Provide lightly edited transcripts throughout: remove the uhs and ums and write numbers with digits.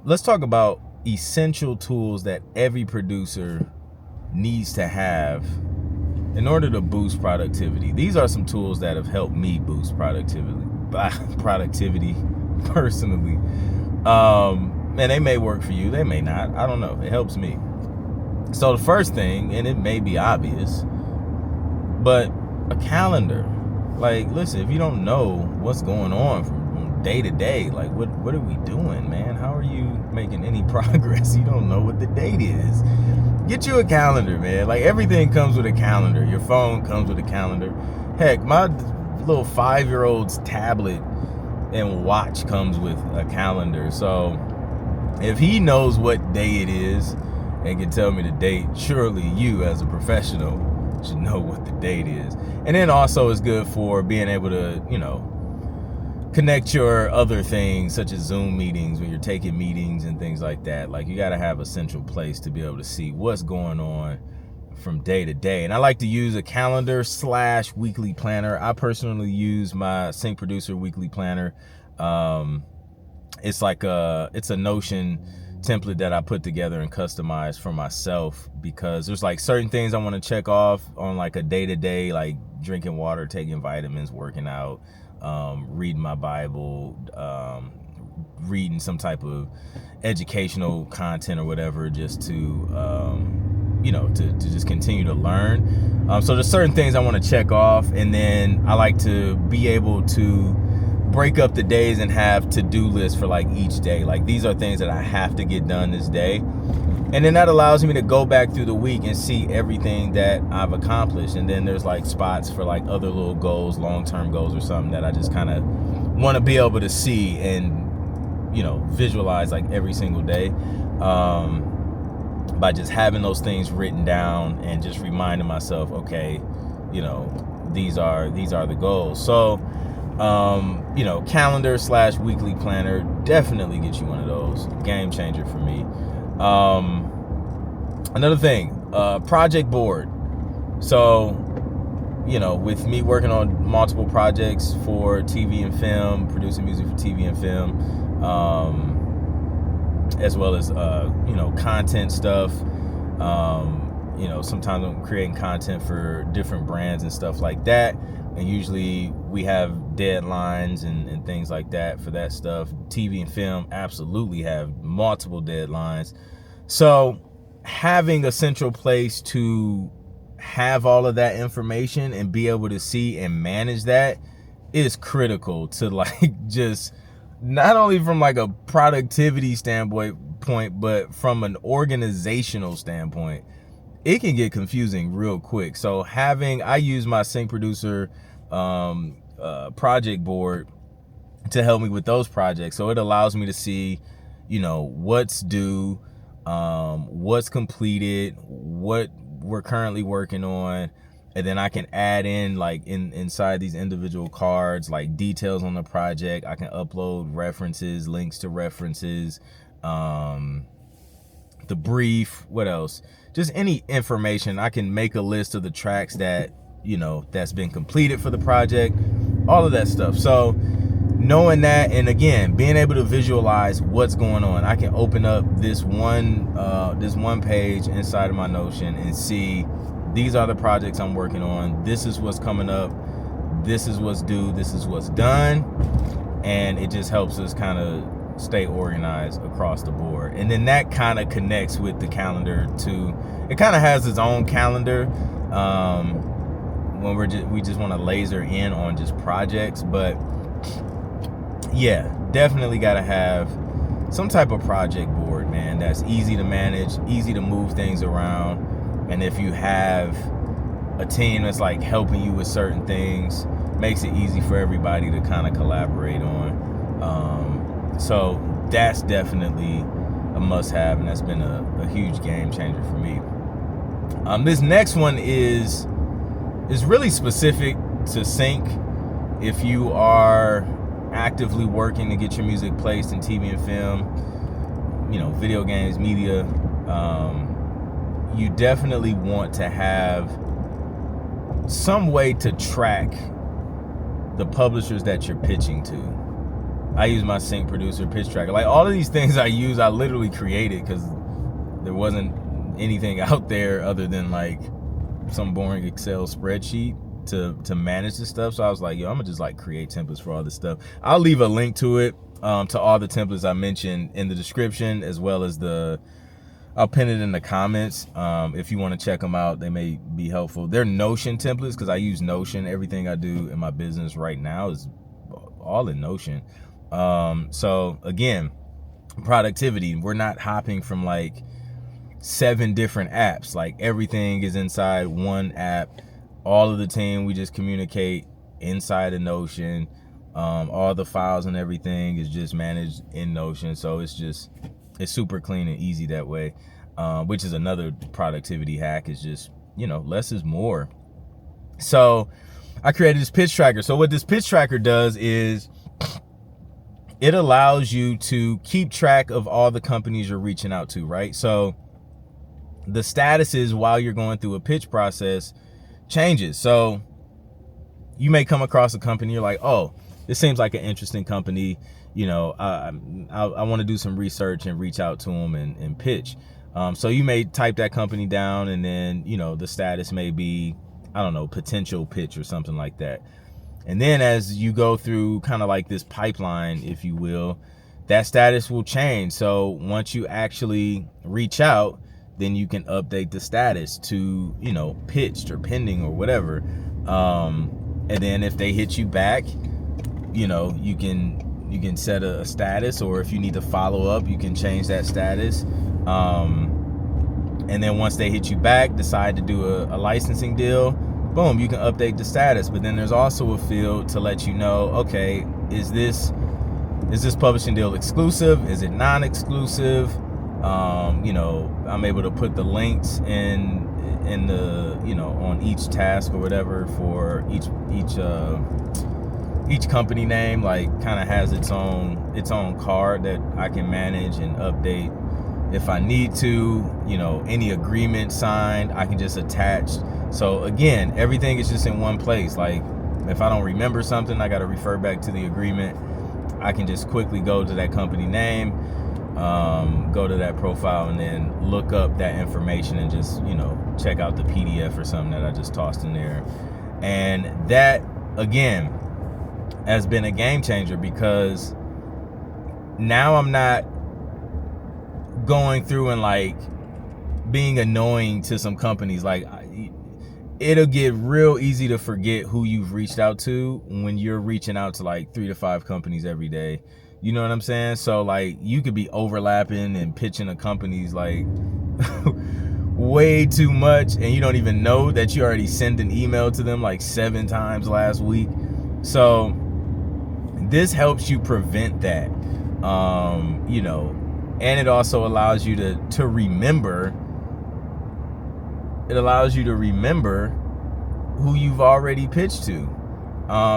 let's talk about essential tools that every producer needs to have in order to boost productivity. These are some tools that have helped me boost productivity personally. And they may work for you, they may not. I don't know. It helps me. So the first thing, and it may be obvious, but a calendar. Like, listen, if you don't know what's going on from day to day, like what are we doing, man? How are you making any progress? You don't know what the date is. Get you a calendar, man. Like, everything comes with a calendar. Your phone comes with a calendar. Heck, my little 5-year-old's tablet and watch comes with a calendar. So if he knows what day it is and can tell me the date, surely you as a professional should know what the date is. And then also it's good for being able to, connect your other things such as Zoom meetings when you're taking meetings and things like that. Like, you got to have a central place to be able to see what's going on from day to day. And I like to use a calendar / weekly planner. I personally use my Sync Producer weekly planner. It's a Notion template that I put together and customize for myself, because there's like certain things I want to check off on like a day-to-day, like drinking water, taking vitamins, working out, reading my Bible, reading some type of educational content or whatever, just to to just continue to learn. So there's certain things I want to check off, and then I like to be able to break up the days and have to-do lists for like each day. Like, these are things that I have to get done this day. And then that allows me to go back through the week and see everything that I've accomplished. And then there's like spots for like other little goals, long-term goals or something that I just kind of want to be able to see and, visualize like every single day. By just having those things written down and just reminding myself, okay, these are the goals. So, calendar / weekly planner, definitely get you one of those. Game changer for me. Another thing, project board. So, with me working on multiple projects for TV and film, producing music for TV and film, as well as, content stuff. Sometimes I'm creating content for different brands and stuff like that. And usually we have deadlines and things like that for that stuff. TV and film absolutely have multiple deadlines. So having a central place to have all of that information and be able to see and manage that is critical to like just not only from like a productivity standpoint, but from an organizational standpoint. It can get confusing real quick. So I use my Sync Producer project board to help me with those projects. So it allows me to see, what's due, what's completed, what we're currently working on. And then I can add in like inside these individual cards, like details on the project. I can upload references, links to references, the brief, what else? Just any information. I can make a list of the tracks that, that's been completed for the project, all of that stuff. So knowing that, and again, being able to visualize what's going on, I can open up this one page inside of my Notion and see these are the projects I'm working on. This is what's coming up. This is what's due. This is what's done. And it just helps us kind of stay organized across the board. And then that kind of connects with the calendar too. It kind of has its own calendar when we just want to laser in on just projects. But yeah, definitely got to have some type of project board, man, that's easy to manage, easy to move things around. And if you have a team that's like helping you with certain things, makes it easy for everybody to kind of collaborate on. So that's definitely a must-have, and that's been a huge game changer for me. This next one is really specific to Sync. If you are actively working to get your music placed in TV and film, video games, media, you definitely want to have some way to track the publishers that you're pitching to. I use my sync producer, pitch tracker. Like all of these things I use, I literally created because there wasn't anything out there other than like some boring Excel spreadsheet to manage this stuff. So I was like, yo, I'm gonna just like create templates for all this stuff. I'll leave a link to it, to all the templates I mentioned in the description, as well as I'll pin it in the comments. If you want to check them out, they may be helpful. They're Notion templates because I use Notion. Everything I do in my business right now is all in Notion. So again, productivity, we're not hopping from like 7 different apps. Like everything is inside one app. All of the team, we just communicate inside of Notion. All the files and everything is just managed in Notion. So it's super clean and easy that way, which is another productivity hack. Is just, less is more. So I created this pitch tracker. So what this pitch tracker does is it allows you to keep track of all the companies you're reaching out to, right? So the statuses while you're going through a pitch process changes. So you may come across a company, you're like, oh, this seems like an interesting company. I want to do some research and reach out to them and pitch. So you may type that company down, and then, the status may be, I don't know, potential pitch or something like that. And then as you go through kind of like this pipeline, if you will, that status will change. So once you actually reach out, then you can update the status to, pitched or pending or whatever. And then if they hit you back, you can set a status, or if you need to follow up, you can change that status. And then once they hit you back, decide to do a licensing deal, boom, you can update the status. But then there's also a field to let you know, okay, is this publishing deal exclusive? Is it non-exclusive? I'm able to put the links in the, on each task or whatever for each company name, like kind of has its own card that I can manage and update if I need to. Any agreement signed, I can just attach. So again, everything is just in one place. Like if I don't remember something, I got to refer back to the agreement. I can just quickly go to that company name, go to that profile, and then look up that information and just, check out the PDF or something that I just tossed in there. And that, again, has been a game changer, because now I'm not going through and like being annoying to some companies. Like it'll get real easy to forget who you've reached out to when you're reaching out to like 3 to 5 companies every day. You know what I'm saying? So like you could be overlapping and pitching to companies like way too much, and you don't even know that you already sent an email to them like 7 times last week. So this helps you prevent that, and it also allows you to remember. It allows you to remember who you've already pitched to.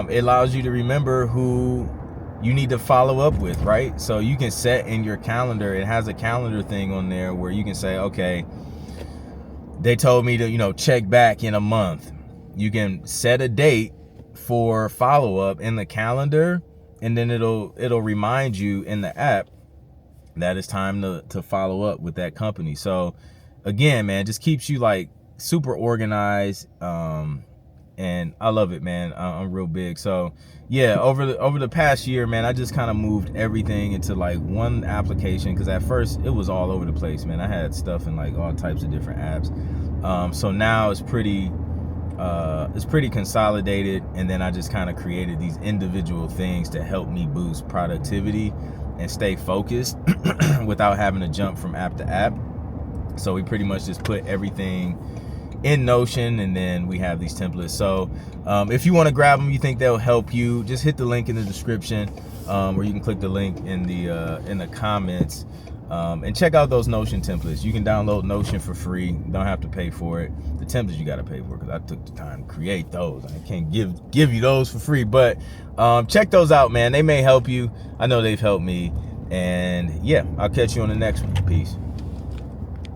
It allows you to remember who you need to follow up with, right? So you can set in your calendar. It has a calendar thing on there where you can say, okay, they told me to, check back in a month. You can set a date for follow-up in the calendar, and then it'll remind you in the app that it's time to follow up with that company. So again, man, just keeps you like super organized, and I love it, man. I'm real big. So yeah, over the past year, man, I just kind of moved everything into like one application, because at first it was all over the place, man. I had stuff in like all types of different apps. So now it's pretty consolidated, and then I just kind of created these individual things to help me boost productivity and stay focused without having to jump from app to app. So we pretty much just put everything in Notion, and then we have these templates. So if you want to grab them, you think they'll help you, just hit the link in the description, or you can click the link in the comments, and check out those Notion templates. You can download Notion for free. Don't have to pay for it. The templates you got to pay for, because I took the time to create those. I can't give you those for free, but check those out, man. They may help you. I know they've helped me. And yeah, I'll catch you on the next one. Peace.